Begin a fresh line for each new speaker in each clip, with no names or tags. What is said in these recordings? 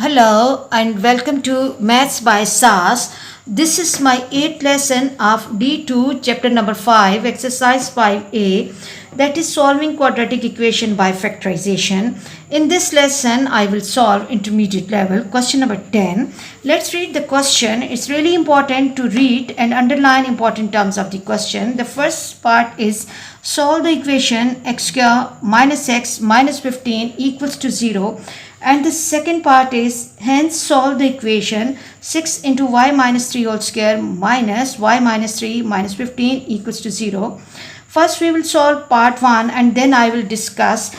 Hello and welcome to Maths by SAS. This is my 8th lesson of D2 chapter number 5 exercise 5a, that is solving quadratic equation by factorization. In this lesson I will solve intermediate level question number 10. Let's read the question. It's really important to read and underline important terms of the question. The first part is solve the equation x square minus x minus 15 equals to 0. And the second part is hence solve the equation 6 into y minus 3 whole square minus y minus 3 minus 15 equals to 0. First we will solve part 1 and then I will discuss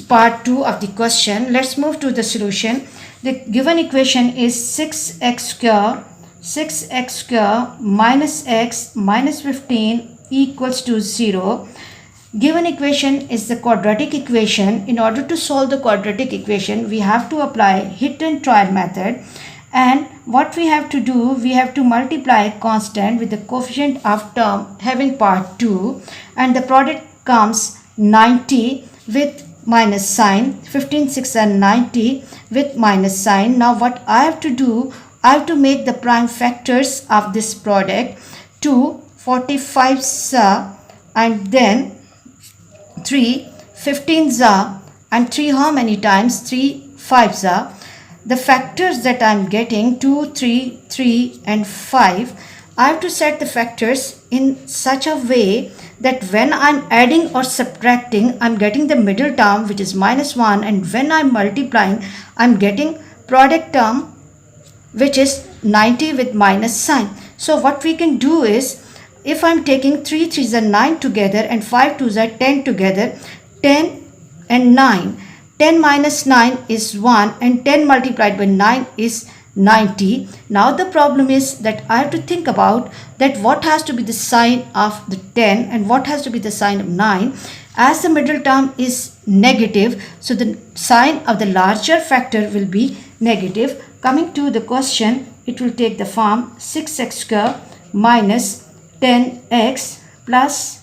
part 2 of the question. Let's move to the solution. The given equation is 6x square minus x minus 15 equals to 0. Given equation is the quadratic equation. In order to solve the quadratic equation, we have to apply hit and trial method. And what we have to do, we have to multiply constant with the coefficient of term having part 2. And the product comes 90 with minus sign, 15, 6 and 90 with minus sign. Now what I have to do, I have to make the prime factors of this product 2, 45 and then 3, 15 and 3 how many times? 3 5 The factors that I am getting 2, 3, 3 and 5. I have to set the factors in such a way that when I am adding or subtracting, I am getting the middle term which is minus 1, and when I am multiplying, I am getting product term which is 90 with minus sign. So what we can do is, if I am taking 3 3s are 9 together and 5 2s are 10 together, 10 and 9. 10 minus 9 is 1 and 10 multiplied by 9 is 90. Now the problem is that I have to think about that what has to be the sign of the 10 and what has to be the sign of 9. As the middle term is negative, so the sign of the larger factor will be negative. Coming to the question, it will take the form 6x square minus 10x plus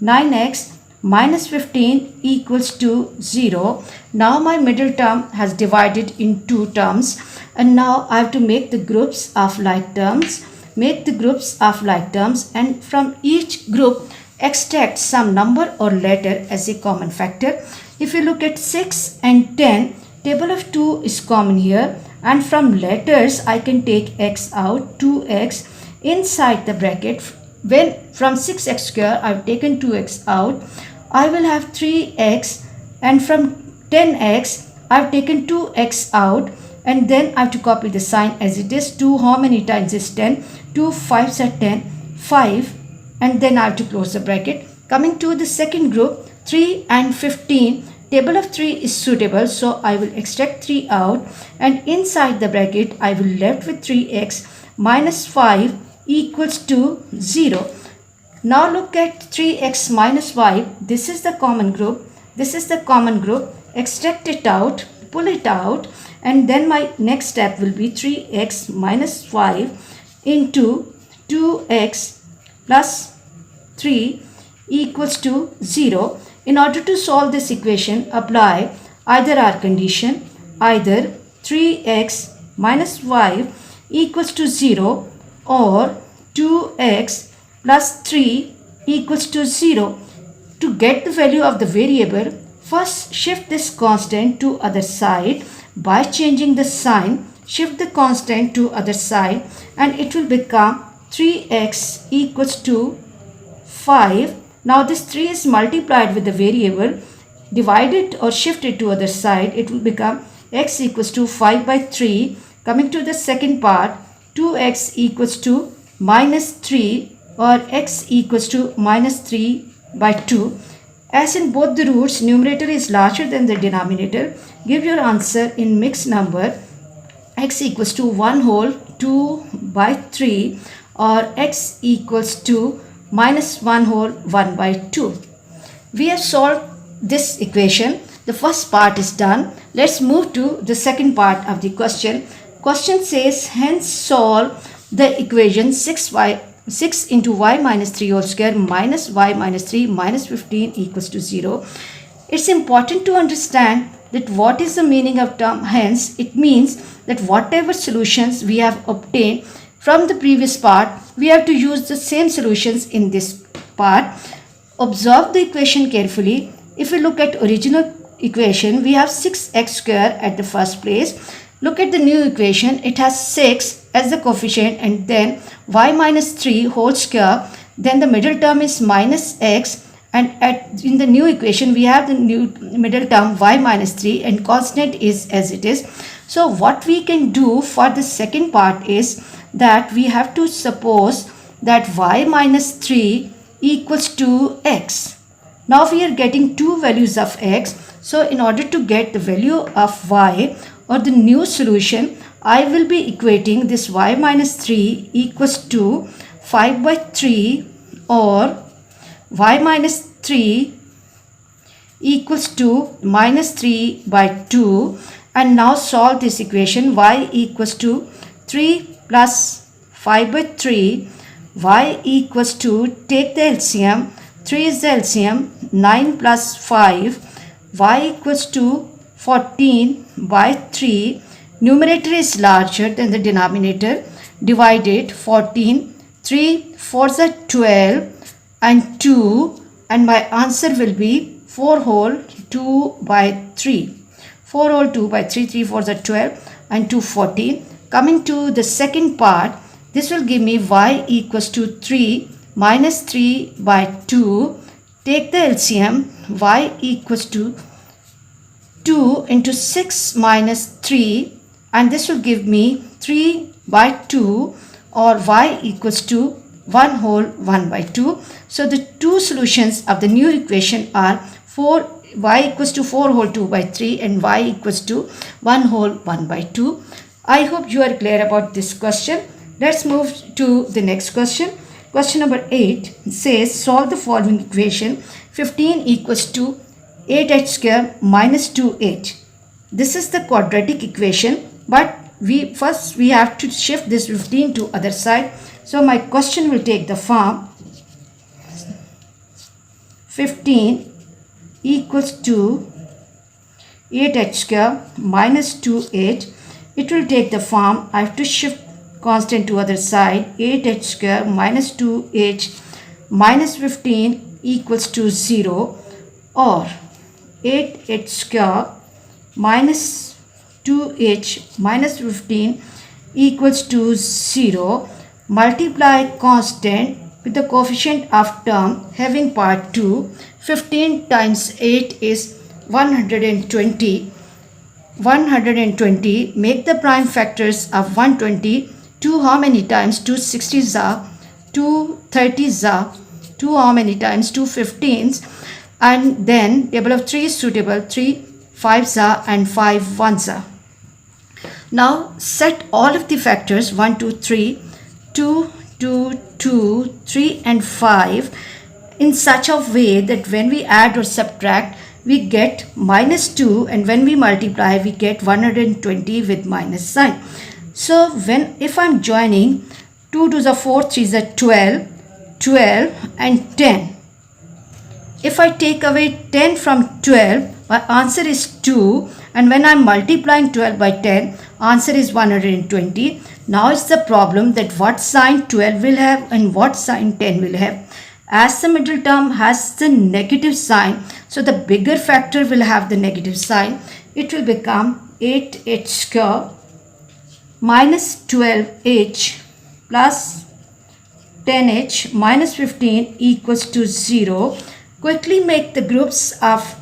9x minus 15 equals to 0. Now my middle term has divided in two terms, and now I have to make the groups of like terms. Make the groups of like terms, and from each group extract some number or letter as a common factor. If you look at 6 and 10, table of 2 is common here, and from letters I can take x out, 2x inside the bracket. When from 6x square I have taken 2x out, I will have 3x, and from 10x I have taken 2x out, and then I have to copy the sign as it is. 2 how many times is 10? 2 5s are 10, 5, and then I have to close the bracket. Coming to the second group, 3 and 15, table of 3 is suitable, so I will extract 3 out, and inside the bracket I will left with 3x minus 5 equals to 0. Now look at 3x minus 5. This is the common group. This is the common group. Extract it out, pull it out, and then my next step will be 3x minus 5 into 2x plus 3 equals to 0. In order to solve this equation, apply either our condition, either 3x minus 5 equals to 0 or 2x plus 3 equals to 0. To get the value of the variable, first shift this constant to other side by changing the sign. Shift the constant to other side and it will become 3x equals to 5. Now this 3 is multiplied with the variable, divided or shifted to other side, it will become x equals to 5 by 3. Coming to the second part, 2x equals to minus 3 or x equals to minus 3 by 2. As in both the roots, numerator is larger than the denominator. Give your answer in mixed number. X equals to 1 whole 2 by 3 or x equals to minus 1 whole 1 by 2. We have solved this equation. The first part is done. Let's move to the second part of the question. Question says hence solve the equation 6 into y minus 3 whole square minus y minus 3 minus 15 equals to 0. It's important to understand that what is the meaning of term. Hence, it means that whatever solutions we have obtained from the previous part, we have to use the same solutions in this part. Observe the equation carefully. If we look at original equation, we have 6x square at the first place. Look at the new equation. It has 6 as the coefficient and then y minus 3 whole square. Then the middle term is minus x, and in the new equation we have the new middle term y minus 3 and constant is as it is. So what we can do for the second part is that we have to suppose that y minus 3 equals to x. Now we are getting two values of x. So in order to get the value of y or the new solution, I will be equating this y minus 3 equals to 5 by 3 or y minus 3 equals to minus 3 by 2, and now solve this equation. Y equals to 3 plus 5 by 3, y equals to, take the LCM, 3 is the LCM, 9 plus 5, y equals to 14 by 3. Numerator is larger than the denominator. Divided 14, 3 4s are 12 and 2, and my answer will be 4 whole 2 by 3. 4 whole 2 by 3, 3 4s are 12 and 2 14. Coming to the second part, this will give me y equals to 3 minus 3 by 2. Take the LCM, y equals to 2 into 6 minus 3, and this will give me 3 by 2 or y equals to 1 whole 1 by 2. So the two solutions of the new equation are y equals to 4 whole 2 by 3 and y equals to 1 whole 1 by 2. I hope you are clear about this question. Let's move to the next question. Question number 8 says solve the following equation. 15 equals to 8h square minus 2h. This is the quadratic equation, but we have to shift this 15 to other side. So my question will take the form 15 equals to 8h square minus 2h. It will take the form, I have to shift constant to other side, 8h square minus 2h minus 15 equals to 0, or 8h square minus 2h minus 15 equals to 0. Multiply constant with the coefficient of term having part 2. 15 times 8 is 120. 120. Make the prime factors of 120. 2 how many times? 2 60s are, 2 30s are, 2 how many times? 2 15s, and then table of 3 is suitable, 3 5s are and 5 1s are. Now set all of the factors 1 2 3, 2 2 2 3 and 5 in such a way that when we add or subtract we get minus 2, and when we multiply we get 120 with minus sign. So if I'm joining 2 2s are 4, 3s are 12, 12 and 10. If I take away 10 from 12, my answer is 2, and when I'm multiplying 12 by 10, answer is 120. Now it's the problem that what sign 12 will have and what sign 10 will have. As the middle term has the negative sign, so the bigger factor will have the negative sign. It will become 8h square minus 12h plus 10h minus 15 equals to 0. Quickly make the groups of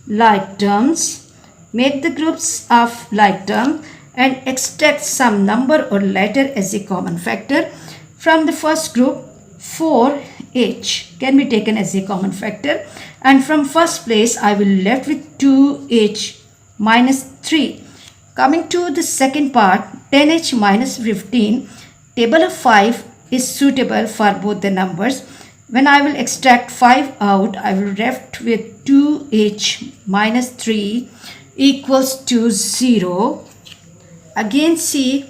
like terms. Make the groups of like terms and extract some number or letter as a common factor. From the first group, 4h can be taken as a common factor, and from first place I will left with 2h minus 3. Coming to the second part, 10h minus 15, table of 5 is suitable for both the numbers. When I will extract 5 out, I will left with 2h minus 3 equals to 0. Again see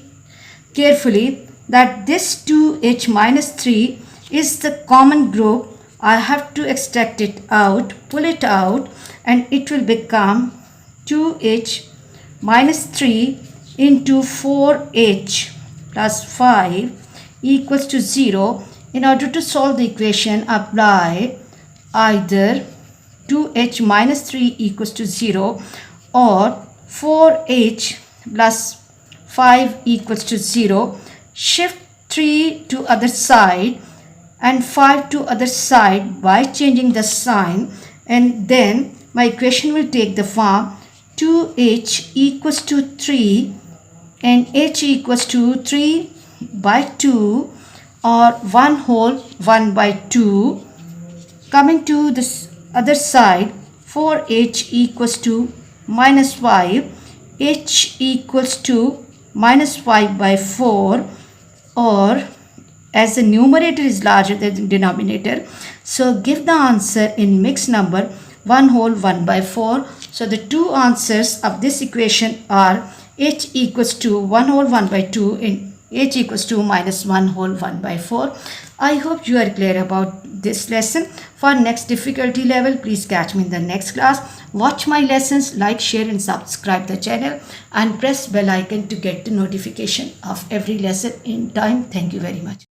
carefully that this 2h minus 3 is the common group I have to extract it out, pull it out, and it will become 2h minus 3 into 4h plus 5 equals to 0. In order to solve the equation, apply either 2h minus 3 equals to 0 or 4h plus 5 equals to 0. Shift 3 to other side and 5 to other side by changing the sign, and then my equation will take the form 2h equals to 3 and h equals to 3 by 2 or 1 whole 1 by 2. Coming to this other side, 4h equals to minus 5, h equals to minus 5 by 4, or as the numerator is larger than the denominator, so give the answer in mixed number 1 whole 1 by 4. So the two answers of this equation are h equals to 1 whole 1 by 2 and h equals to minus 1 whole 1 by 4. I hope you are clear about this lesson. For next difficulty level, please catch me in the next class. Watch my lessons, like, share and subscribe the channel and press bell icon to get the notification of every lesson in time. Thank you very much.